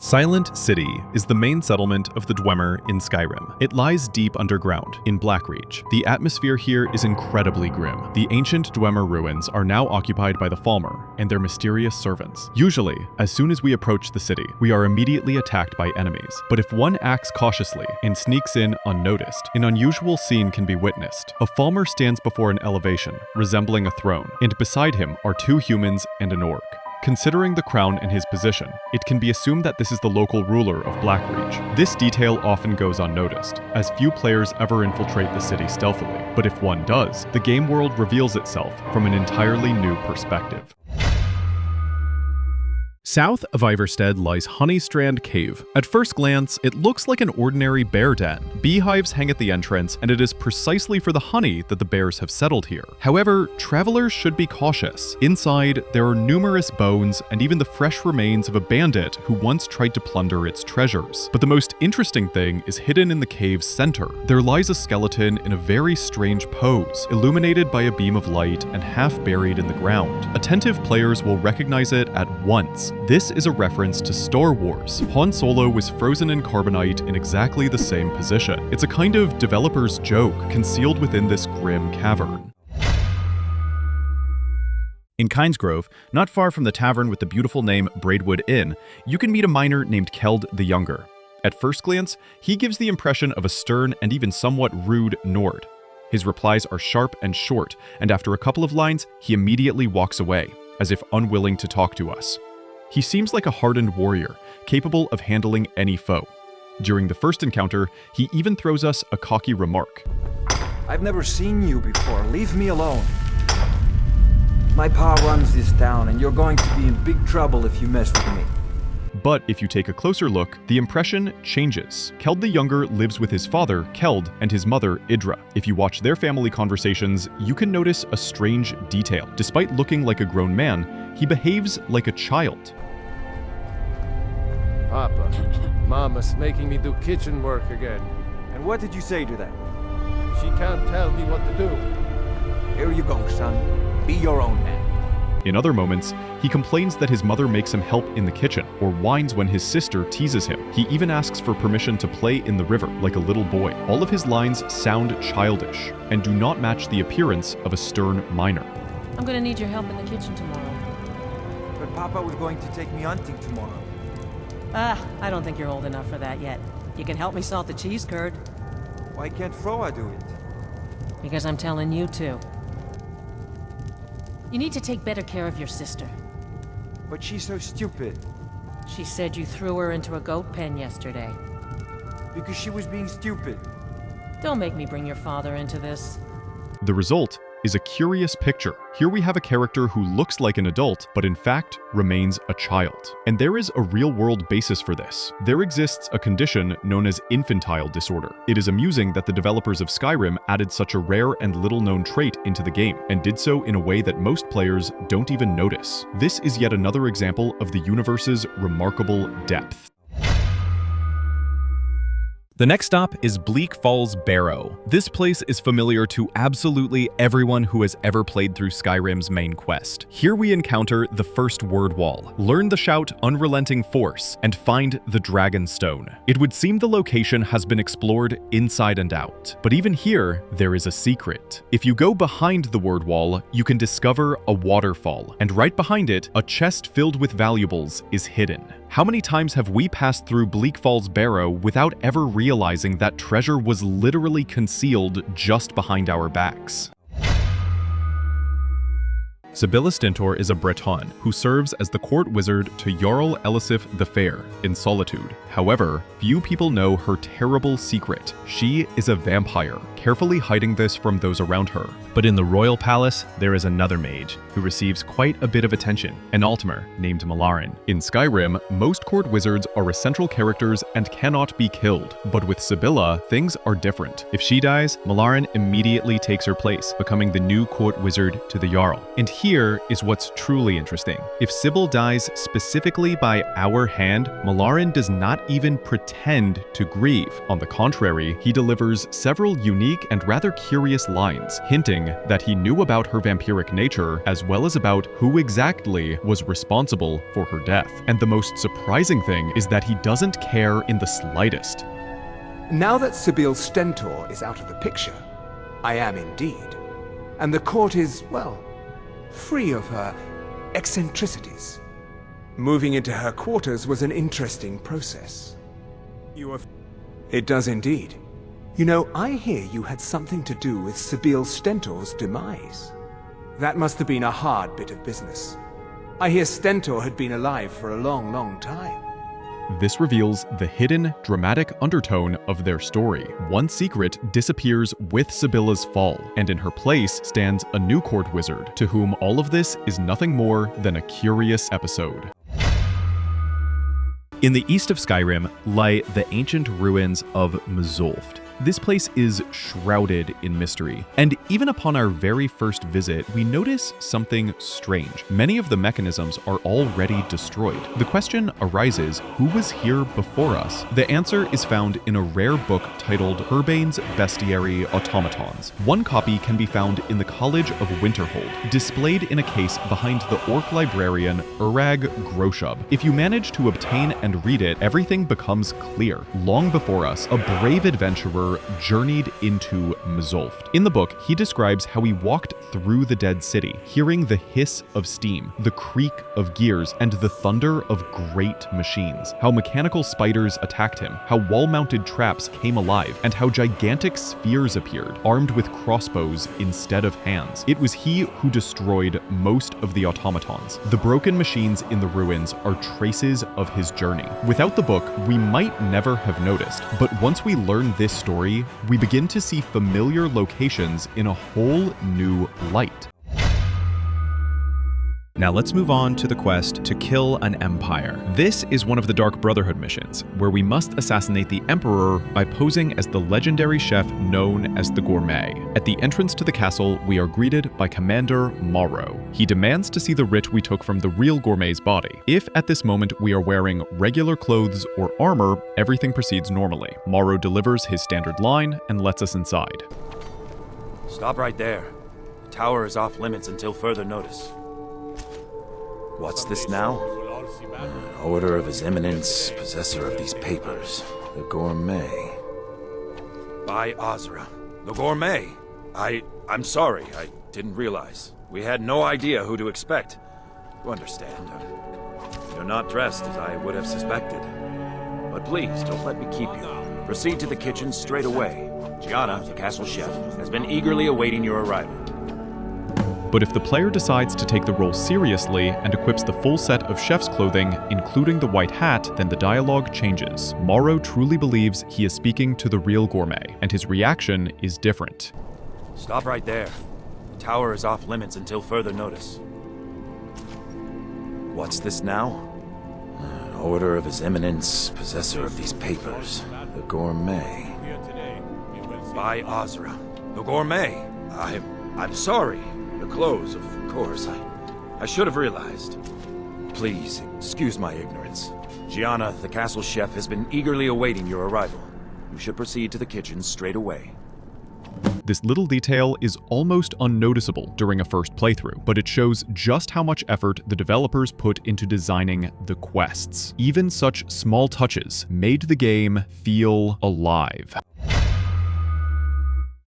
Silent City is the main settlement of the Dwemer in Skyrim. It lies deep underground, in Blackreach. The atmosphere here is incredibly grim. The ancient Dwemer ruins are now occupied by the Falmer and their mysterious servants. Usually, as soon as we approach the city, we are immediately attacked by enemies. But if one acts cautiously and sneaks in unnoticed, an unusual scene can be witnessed. A Falmer stands before an elevation, resembling a throne, and beside him are two humans and an orc. Considering the crown and his position, it can be assumed that this is the local ruler of Blackreach. This detail often goes unnoticed, as few players ever infiltrate the city stealthily, but if one does, the game world reveals itself from an entirely new perspective. South of Iverstead lies Honeystrand Cave. At first glance, it looks like an ordinary bear den. Beehives hang at the entrance, and it is precisely for the honey that the bears have settled here. However, travelers should be cautious. Inside, there are numerous bones and even the fresh remains of a bandit who once tried to plunder its treasures. But the most interesting thing is hidden in the cave's center. There lies a skeleton in a very strange pose, illuminated by a beam of light and half buried in the ground. Attentive players will recognize it at once. This is a reference to Star Wars. Han Solo was frozen in carbonite in exactly the same position. It's a kind of developer's joke concealed within this grim cavern. In Kynesgrove, not far from the tavern with the beautiful name Braidwood Inn, you can meet a miner named Keld the Younger. At first glance, he gives the impression of a stern and even somewhat rude Nord. His replies are sharp and short, and after a couple of lines, he immediately walks away, as if unwilling to talk to us. He seems like a hardened warrior, capable of handling any foe. During the first encounter, he even throws us a cocky remark. I've never seen you before. Leave me alone. My pa runs this town, and you're going to be in big trouble if you mess with me. But if you take a closer look, the impression changes. Keld the Younger lives with his father, Keld, and his mother, Idra. If you watch their family conversations, you can notice a strange detail. Despite looking like a grown man, he behaves like a child. Papa, Mama's making me do kitchen work again. And what did you say to that? She can't tell me what to do. Here you go, son. Be your own man. In other moments, he complains that his mother makes him help in the kitchen, or whines when his sister teases him. He even asks for permission to play in the river like a little boy. All of his lines sound childish, and do not match the appearance of a stern miner. I'm gonna need your help in the kitchen tomorrow. But Papa was going to take me hunting tomorrow. I don't think you're old enough for that yet. You can help me salt the cheese curd. Why can't Froa do it? Because I'm telling you to. You need to take better care of your sister. But she's so stupid. She said you threw her into a goat pen yesterday. Because she was being stupid. Don't make me bring your father into this. The result is a curious picture. Here we have a character who looks like an adult, but in fact remains a child. And there is a real-world basis for this. There exists a condition known as infantile disorder. It is amusing that the developers of Skyrim added such a rare and little-known trait into the game, and did so in a way that most players don't even notice. This is yet another example of the universe's remarkable depth. The next stop is Bleak Falls Barrow. This place is familiar to absolutely everyone who has ever played through Skyrim's main quest. Here we encounter the first word wall, learn the shout Unrelenting Force, and find the Dragon Stone. It would seem the location has been explored inside and out, but even here, there is a secret. If you go behind the word wall, you can discover a waterfall, and right behind it, a chest filled with valuables is hidden. How many times have we passed through Bleak Falls Barrow without ever realizing that treasure was literally concealed just behind our backs? Sibylla Stentor is a Breton who serves as the court wizard to Jarl Elisif the Fair in Solitude. However, few people know her terrible secret. She is a vampire, carefully hiding this from those around her. But in the royal palace, there is another mage who receives quite a bit of attention, an Altmer named Malarin. In Skyrim, most court wizards are essential characters and cannot be killed. But with Sibylla, things are different. If she dies, Malarin immediately takes her place, becoming the new court wizard to the Jarl. And here is what's truly interesting. If Sybil dies specifically by our hand, Malaran does not even pretend to grieve. On the contrary, he delivers several unique and rather curious lines, hinting that he knew about her vampiric nature as well as about who exactly was responsible for her death. And the most surprising thing is that he doesn't care in the slightest. Now that Sybil Stentor is out of the picture, I am indeed. And the court is, well, free of her eccentricities. Moving into her quarters was an interesting process. It does indeed. You know, I hear you had something to do with Sybil Stentor's demise. That must have been a hard bit of business. I hear Stentor had been alive for a long, long time. This reveals the hidden, dramatic undertone of their story. One secret disappears with Sybilla's fall, and in her place stands a new court wizard, to whom all of this is nothing more than a curious episode. In the east of Skyrim lie the ancient ruins of Mzulft. This place is shrouded in mystery, and even upon our very first visit, we notice something strange. Many of the mechanisms are already destroyed. The question arises, who was here before us? The answer is found in a rare book titled Herbane's Bestiary Automatons. One copy can be found in the College of Winterhold, displayed in a case behind the orc librarian Urag Groshub. If you manage to obtain and read it, everything becomes clear. Long before us, a brave adventurer journeyed into Mzulft. In the book, he describes how he walked through the dead city, hearing the hiss of steam, the creak of gears, and the thunder of great machines, how mechanical spiders attacked him, how wall-mounted traps came alive, and how gigantic spheres appeared, armed with crossbows instead of hands. It was he who destroyed most of the automatons. The broken machines in the ruins are traces of his journey. Without the book, we might never have noticed, but once we learn this story, we begin to see familiar locations in a whole new light. Now let's move on to the quest to kill an empire. This is one of the Dark Brotherhood missions, where we must assassinate the Emperor by posing as the legendary chef known as the Gourmet. At the entrance to the castle, we are greeted by Commander Morrow. He demands to see the writ we took from the real Gourmet's body. If at this moment we are wearing regular clothes or armor, everything proceeds normally. Morrow delivers his standard line and lets us inside. Stop right there. The tower is off limits until further notice. What's this now? Order of His Eminence, possessor of these papers, the Gourmet. By Azra. The Gourmet? I'm sorry, I didn't realize. We had no idea who to expect. You understand. You're not dressed as I would have suspected. But please, don't let me keep you. Proceed to the kitchen straight away. Gianna, the castle chef, has been eagerly awaiting your arrival. But if the player decides to take the role seriously and equips the full set of chef's clothing, including the white hat, then the dialogue changes. Morrow truly believes he is speaking to the real Gourmet, and his reaction is different. Stop right there. The tower is off limits until further notice. What's this now? Order of His Eminence, possessor of these papers, the Gourmet. By Azra. The Gourmet? I'm sorry. The clothes, of course. I should have realized. Please, excuse my ignorance. Gianna, the castle chef, has been eagerly awaiting your arrival. You should proceed to the kitchen straight away. This little detail is almost unnoticeable during a first playthrough, but it shows just how much effort the developers put into designing the quests. Even such small touches made the game feel alive.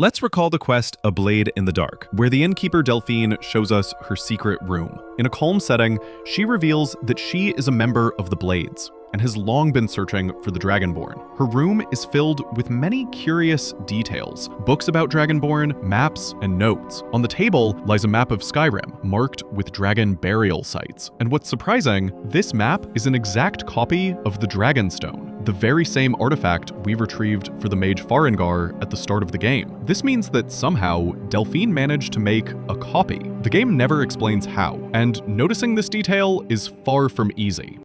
Let's recall the quest A Blade in the Dark, where the innkeeper Delphine shows us her secret room. In a calm setting, she reveals that she is a member of the Blades and has long been searching for the Dragonborn. Her room is filled with many curious details, books about Dragonborn, maps, and notes. On the table lies a map of Skyrim, marked with dragon burial sites. And what's surprising, this map is an exact copy of the Dragonstone, the very same artifact we retrieved for the mage Farengar at the start of the game. This means that somehow, Delphine managed to make a copy. The game never explains how, and noticing this detail is far from easy.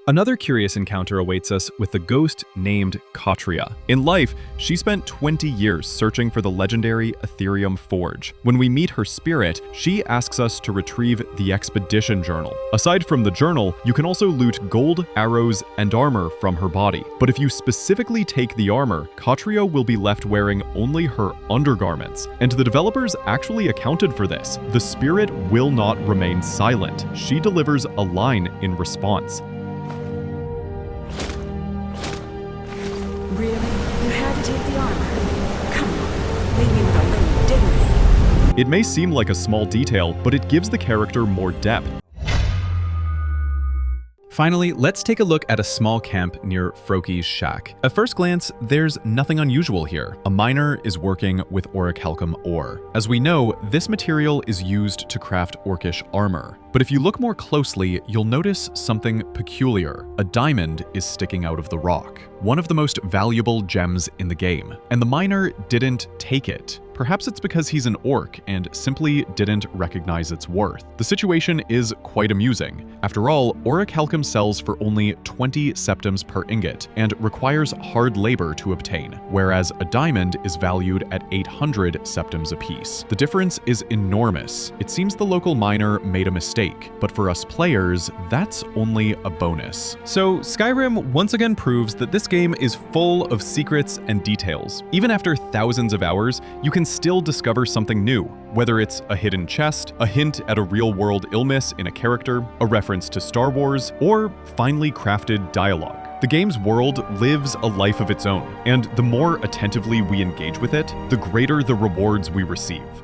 Another curious encounter awaits us with the ghost named Katria. In life, she spent 20 years searching for the legendary Ethereum Forge. When we meet her spirit, she asks us to retrieve the expedition journal. Aside from the journal, you can also loot gold, arrows, and armor from her body. But if you specifically take the armor, Katria will be left wearing only her undergarments. And the developers actually accounted for this. The spirit will not remain silent. She delivers a line in response. Really? You had to take the armor? Come on, leave me with a little dignity. It may seem like a small detail, but it gives the character more depth. Finally, let's take a look at a small camp near Froki's shack. At first glance, there's nothing unusual here. A miner is working with orichalcum ore. As we know, this material is used to craft orcish armor. But if you look more closely, you'll notice something peculiar. A diamond is sticking out of the rock, one of the most valuable gems in the game. And the miner didn't take it. Perhaps it's because he's an orc and simply didn't recognize its worth. The situation is quite amusing. After all, orichalcum sells for only 20 septims per ingot and requires hard labor to obtain, whereas a diamond is valued at 800 septims apiece. The difference is enormous. It seems the local miner made a mistake, but for us players, that's only a bonus. So Skyrim once again proves that this game is full of secrets and details. Even after thousands of hours, you can still discover something new, whether it's a hidden chest, a hint at a real-world illness in a character, a reference to Star Wars, or finely crafted dialogue. The game's world lives a life of its own, and the more attentively we engage with it, the greater the rewards we receive.